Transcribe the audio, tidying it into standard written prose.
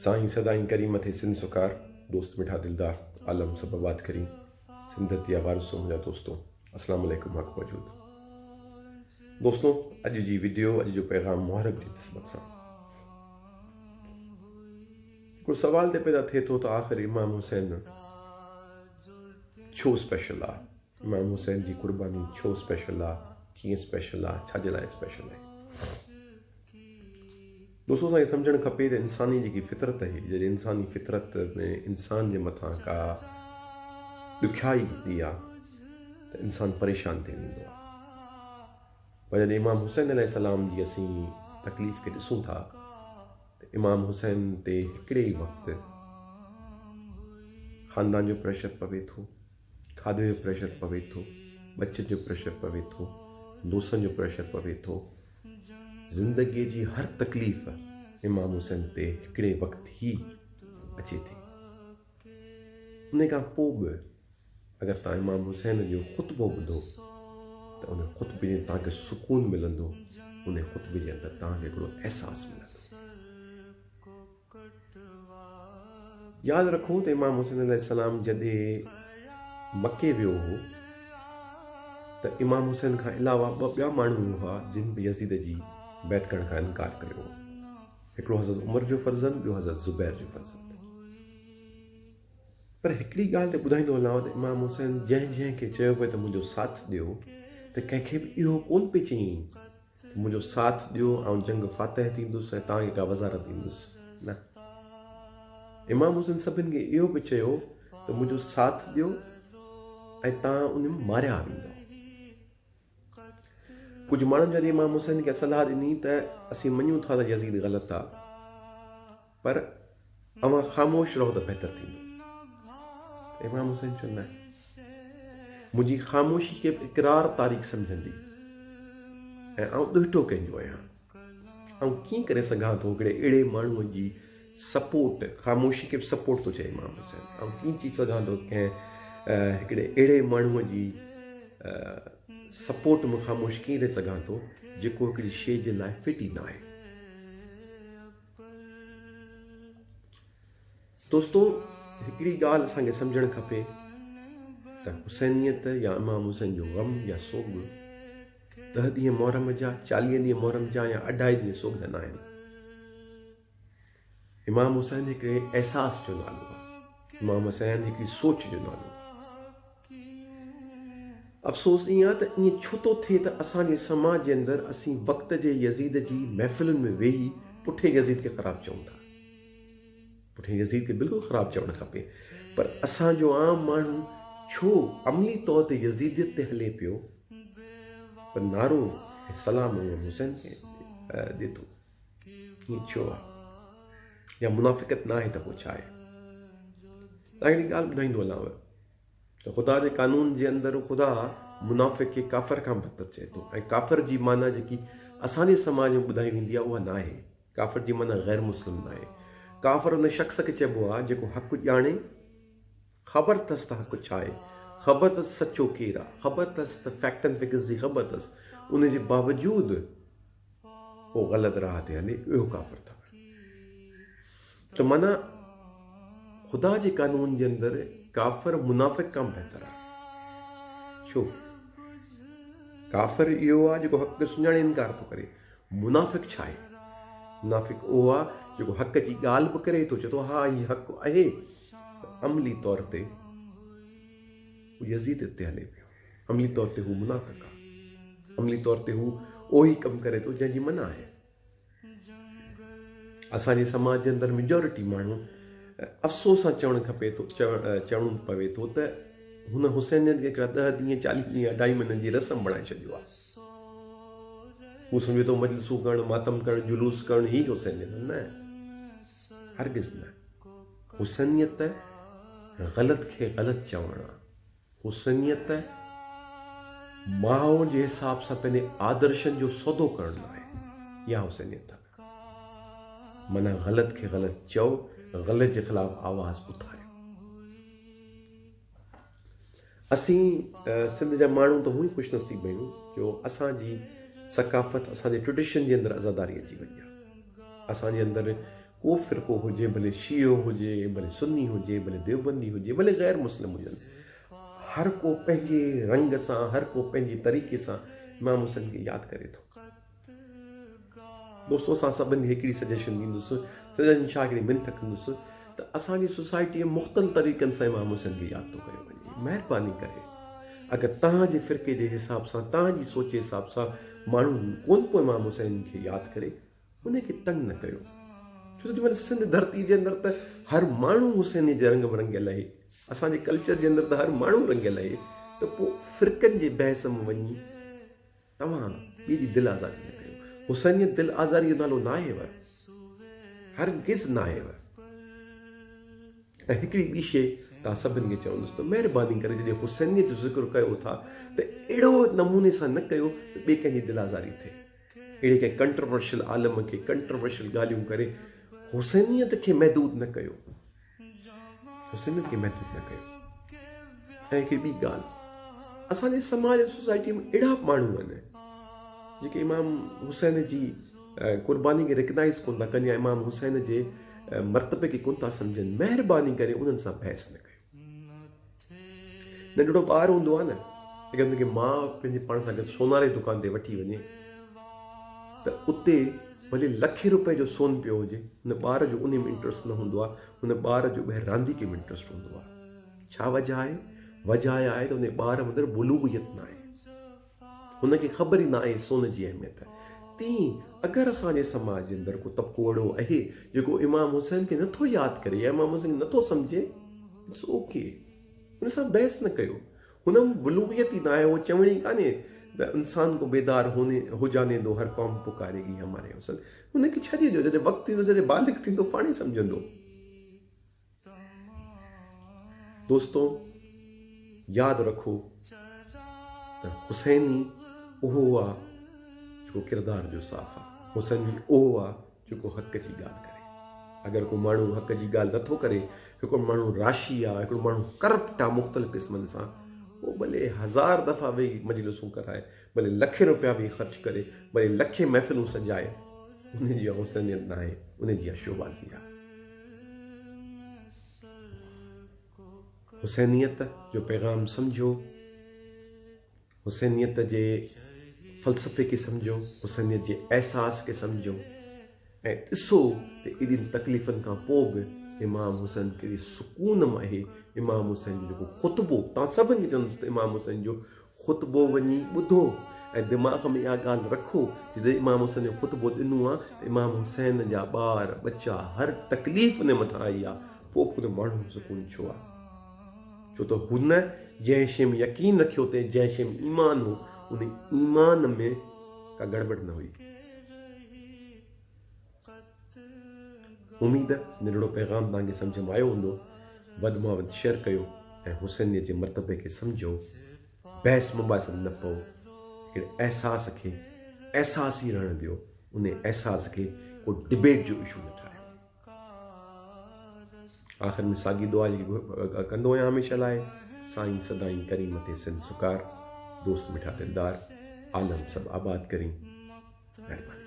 साईं सदाईं करीम थे सिंध सुकार दोस्त मिठा दिलदार आलम सब आबाद करीम सिंधरती वारसो मुंहिंजा दोस्तों अस्सलाम वालेकुम हक़ मौजूद दोस्तों अॼु जी वीडियो अॼु जो पैगाम मुहरब जी निस्बत सां हिकिड़ो सवाल ते पैदा थिए थो त आख़िर इमाम हुसैन छो स्पेशल आहे। इमाम हुसैन जी क़ुर्बानी छो स्पेशल आहे, कीअं स्पेशल आहे, छाजे लाइ स्पेशल आहे। दोस्तों असांखे सम्झणु खपे त इंसानी जेकी फितरत आहे, जॾहिं इंसानी फितरत में इंसान जे मथां का ॾुखियाई ईंदी आहे त इंसानु परेशान थी वेंदो आहे। पर जॾहिं इमाम हुसैन अलैहिस्सलाम जी असीं तकलीफ़ खे ॾिसूं था त इमाम हुसैन ते हिकिड़े ई वक़्तु ख़ानदान जो प्रेशर पवे थो, खाधे जो प्रेशर पवे थो, बचत जो प्रेशर पवे थो, दोस्तनि जो प्रेशर पवे थो। ज़िंदगीअ जी हर तकलीफ़ इमाम हुसैन ते हिकिड़े वक़्तु ई अचे थी। उन खां पोइ बि अगरि तव्हां इमाम हुसैन जो ख़ुतबो ॿुधो त उन ख़ुतबे में तव्हांखे सुकून मिलंदो, उन ख़ुतबे जे अंदरि तव्हांखे हिकिड़ो अहसासु मिलंदो। यादि रखो त इमाम हुसैन अलैहिस्सलाम जॾहिं मके वियो हो त इमाम हुसैन खां अलावा ॿिया माण्हू हुआ जिन बि यज़ीद जी बैत करण खां इनकार कयो। हिकिड़ो हज़रत उमर जो फर्ज़ंद, ॿियो हज़रत ज़ुबैर जो फर्ज़ंद। पर हिकिड़ी ॻाल्हि ते ॿुधाईंदो हलांव त इमाम हुसैन जंहिंखे चयो पिए त मुंहिंजो साथ ॾियो त कंहिंखे बि इहो कोन पिए चयईं त मुंहिंजो साथ ॾियो ऐं जंग फातह थींदुसि ऐं तव्हांखे का वज़ारत ॾींदुसि। न, इमाम हुसैन सभिनि खे इहो बि चयो त मुंहिंजो साथ ॾियो ऐं तव्हां उन में मारिया वेंदो। कुझु माण्हुनि जॾहिं इमाम हुसैन खे सलाह ॾिनी त असीं मञूं था त यज़ीद ग़लति आहे, पर अवां ख़ामोश रहो त बहितर थींदो। इमाम हुसैन चवंदा आहिनि मुंहिंजी ख़ामोशी खे इक़रार तारीख़ सम्झंदी ऐं आउं ॾुहिटो कंहिंजो आहियां। ऐं कीअं करे सघां थो हिकिड़े अहिड़े माण्हूअ जी सपोर्ट, ख़ामोशी खे बि सपोर्ट थो चए इमाम हुसैन। ऐं कीअं चई सघां थो कंहिं हिकिड़े अहिड़े माण्हूअ जी सपोर्ट में ख़ामोश कीअं रही सघां थो जेको हिकिड़ी शइ जे लाइ फिट ई न आहे। दोस्तों हिकिड़ी ॻाल्हि असांखे सम्झणु खपे त हुसैनियत या इमाम हुसैन जो ग़म या सोग 10 ॾींहं मुहर्रम जा, 40 ॾींहं मुहर्रम जा या 2.5 ॾींहं सोग जा न आहिनि। इमाम हुसैन हिकिड़े अहसास जो नालो आहे, इमाम हुसैन हिकिड़ी सोच जो नालो आहे। अफ़सोस ईअं आहे त ईअं छो थो थिए त असांजे समाज जे अंदरि असीं वक़्त जे यज़ीद जी महफ़िलुनि में वेही पुठे यज़ीद खे ख़राबु चऊं था। पुठे यज़ीद खे बिल्कुलु ख़राबु चवणु खपे, पर असांजो आम माण्हू छो अमली तौर ते यज़ीदियत ते हले पियो पर नारो ऐं सलाम इमाम हुसैन खे ॾिए थो। ईअं छो आहे? या मुनाफ़िक़त न आहे त पोइ छा आहे? तव्हां हिकिड़ी ॻाल्हि ॿुधाईंदो हलांव त ख़ुदा जे कानून जे अंदरि ख़ुदा मुनाफ़िक़ खे काफ़िर खां बदतर चए थो। ऐं काफ़िर जी माना जेकी असांजे समाज में ॿुधाई वेंदी आहे उहा न आहे। काफ़िर जी माना ग़ैर मुस्लिम न आहे। काफ़िर उन शख़्स खे चइबो आहे जेको हक़ु ॼाणे, ख़बर अथसि त हक़ु छा आहे, ख़बर अथसि सचो केरु आहे, ख़बर अथसि त फैक्टनि फिगर्स जी ख़बर अथसि, उन जे बावजूदि उहो ग़लति राह ते हले, इहो काफ़िर अथव। त माना ख़ुदा जे कानून जे अंदरि काफ़िर मुनाफ़िक़ खां बहितर आहे। छो? काफ़िर इहो आहे जेको हक़ सुञाणे इनकार थो करे। मुनाफ़िक़ छा आहे? मुनाफ़िक़ उहो आहे जेको हक़ जी ॻाल्हि बि करे थो, चए थो हा हीउ हक़ु आहे, अमली तौर ते हू यज़ीद ते हले पियो, अमली तौर ते हू मुनाफ़िक़ आहे, अमली तौर ते हू उहो ई कमु करे थो जंहिंजी मना आहे। असांजे समाज जे अंदरि मेजॉरिटी माण्हू अफ़सोस सां चवणु खपे थो, चवणु पवे थो त हुन हुसैनियत खे हिकिड़ा 10 ॾींहं 40 ॾींहं 2.5 महीननि जी रस्म बणाए छॾियो आहे। हू सम्झे थो मजलिसूं करणु, मातम करणु, जुलूस करणु ई हुसैनियत। न, हरगिज़ न। हुसैनियत ग़लति खे ग़लति चवणु आहे। हुसैनियत माहौल जे हिसाब सां पंहिंजे आदर्शनि जो सौदो करणु आहे। इहा हुसैनियत आहे। माना ग़लति खे ग़लति चओ, ग़लति जे ख़िलाफ़ु आवाज़ उथारियो। असीं सिंध जा माण्हू त हूअं ई ख़ुशनसीब आहियूं जो असांजी सकाफ़त, असांजे ट्रेडिशन जे अंदरि आज़ादारी अची वई आहे। असांजे अंदरि को फ़िरक़ो हुजे, भले शियो हुजे, भले सुन्नी हुजे, भले देवबंदी हुजे, भले ग़ैर मुस्लिम हुजनि, हर को पंहिंजे रंग सां, हर को पंहिंजे तरीक़े सां इमाम हुसैन खे यादि करे थो। दोस्तो, असां सभिनी खे हिकिड़ी सजेशन ॾींदुसि, सॼनि छा हिकिड़ी मिनत कंदुसि त असांजी सोसाइटीअ मुख़्तलिफ़ तरीक़नि सां इमाम हुसैन खे यादि थो कयो वञे। महिरबानी करे अगरि तव्हांजे फ़िरक़े जे हिसाब सां, तव्हांजी सोच जे हिसाब सां माण्हू कोन को इमाम हुसैन खे यादि करे, उनखे तंग न कयो। छो त सिंध धरती जे अंदरि त हर माण्हू हुसैन जे रंग में रंगियल आहे, असांजे कल्चर जे अंदरि त हर माण्हू रंगियल आहे, त पोइ फ़िरक़नि जे बहस में वञी तव्हां ॿिए जी दिलि आज़ारी न कयो। हुसैनियत दिलि आज़ारी जो नालो न आहेव, हरगिज़ न आहेव। ऐं हिकिड़ी ॿी शइ तव्हां सभिनी खे चवंदुसि त महिरबानी करे जॾहिं हुसैनियत जो ज़िक्र कयो था त अहिड़ो नमूने सां न कयो त ॿिए कंहिंजी दिलि आज़ारी थिए। अहिड़े कंहिं कंट्रोवर्शियल आलम खे कंट्रोवर्शियल ॻाल्हियूं करे हुसैनियत खे महदूद न कयो, हुसैनियत खे महदूद न कयो। ऐं हिकिड़ी ॿी ॻाल्हि, असांजे समाज सोसाइटी में अहिड़ा माण्हू आहिनि जेके इमाम हुसैन जी क़ुर्बानी खे रिकग्नाइज़ कोन था कनि या इमाम हुसैन जे मर्तबे खे कोन था सम्झनि। महिरबानी करे उन्हनि सां बहस न कयो। नंढड़ो ॿारु हूंदो आहे न, अगरि हुनखे माउ पंहिंजे पाण सां गॾु सोनारे दुकान ते वठी वञे त उते भले लखे रुपए जो सोन पियो हुजे, हुन ॿार जो उन में इंट्रस्ट न हूंदो आहे, हुन ॿार जो ॿाहिरि रांदीके में इंट्रस्ट हूंदो आहे। छा वजह आहे? वजह आहे त हुन ॿार में अंदरि बुलूगियत न आहे, हुनखे ख़बर ई न आहे सोन जी अहमियत। तीअं अगरि असांजे समाज जे अंदरि को तबिको अहिड़ो आहे जेको इमाम हुसैन खे नथो यादि करे या इमाम हुसैन खे नथो सम्झे, इट्स ओके, हुन सां बहस न कयो। हुन में बुलूगियत ई न आहे। उहो चवणी कान्हे त इंसान को बेदार हो जाने दो, हर क़ौम पुकारेगी हमारे हुसैन। हुनखे छॾे ॾियो, जॾहिं वक़्तु ईंदो, जॾहिं बालिग़ थींदो, पाण ई सम्झंदो। दोस्तो, यादि रखो त हुसैनी उहो आहे जेको किरदार जो साफ़ आहे, हुसैनी उहो आहे जेको हक़ जी ॻाल्हि करे। अगरि को माण्हू हक़ जी ॻाल्हि नथो करे, हिकिड़ो माण्हू राशी आहे, हिकिड़ो माण्हू करप्ट आहे मुख़्तलिफ़ क़िस्मनि सां, उहो भले 1000 दफ़ा वेही मजलिसूं कराए, भले लखे रुपया बि ख़र्च करे, भले लखे महफ़िलूं सजाए, उनजी हुसैनियत न आहे, उनजी शोबाज़ी आहे। हुसैनियत जो पैगाम सम्झो, हुसैनियत जे फ़लसफ़े खे सम्झो, हुसैनियत जे एहसास खे सम्झो ऐं ॾिसो त एॾियुनि तकलीफ़ुनि खां पोइ बि इमाम हुसैन कहिड़ी सुकून में आहे। इमाम हुसैन जो जेको ख़ुतबो, तव्हां सभिनी खे चवंदुसि त इमाम हुसैन जो ख़ुतबो वञी ॿुधो ऐं दिमाग़ में इहा ॻाल्हि रखो, जॾहिं इमाम हुसैन जो ख़ुतबो ॾिनो आहे त इमाम हुसैन जा ॿार बच्चा हर तकलीफ़ उन मथां आई आहे, पोइ बि उन माण्हू सुकून छो आहे? छो त हुन जंहिं शइ में यकीन रखियो अथई, जंहिं शइ में ईमान हो, उन ईमान में का गड़बड़ न हुई। उम्मीद नंढड़ो पैगाम तव्हांखे सम्झ में आयो हूंदो। वधि में वधि शेयर कयो ऐं हुसैनियत जे मर्तबे खे सम्झो। बहस मुबाहिस न पओ, हिकिड़े अहसास खे अहसास ई रहण ॾियो, उन अहसास खे को डिबेट जो इशू न ठाहियो। आख़िर में साॻी दुआ जेकी कंदो आहियां हमेशह लाइ, साईं सदाईं करीम ते सिंध सुकार, दोस्त मिठा दिलदार, आलम सभु आबाद करी। महिरबानी।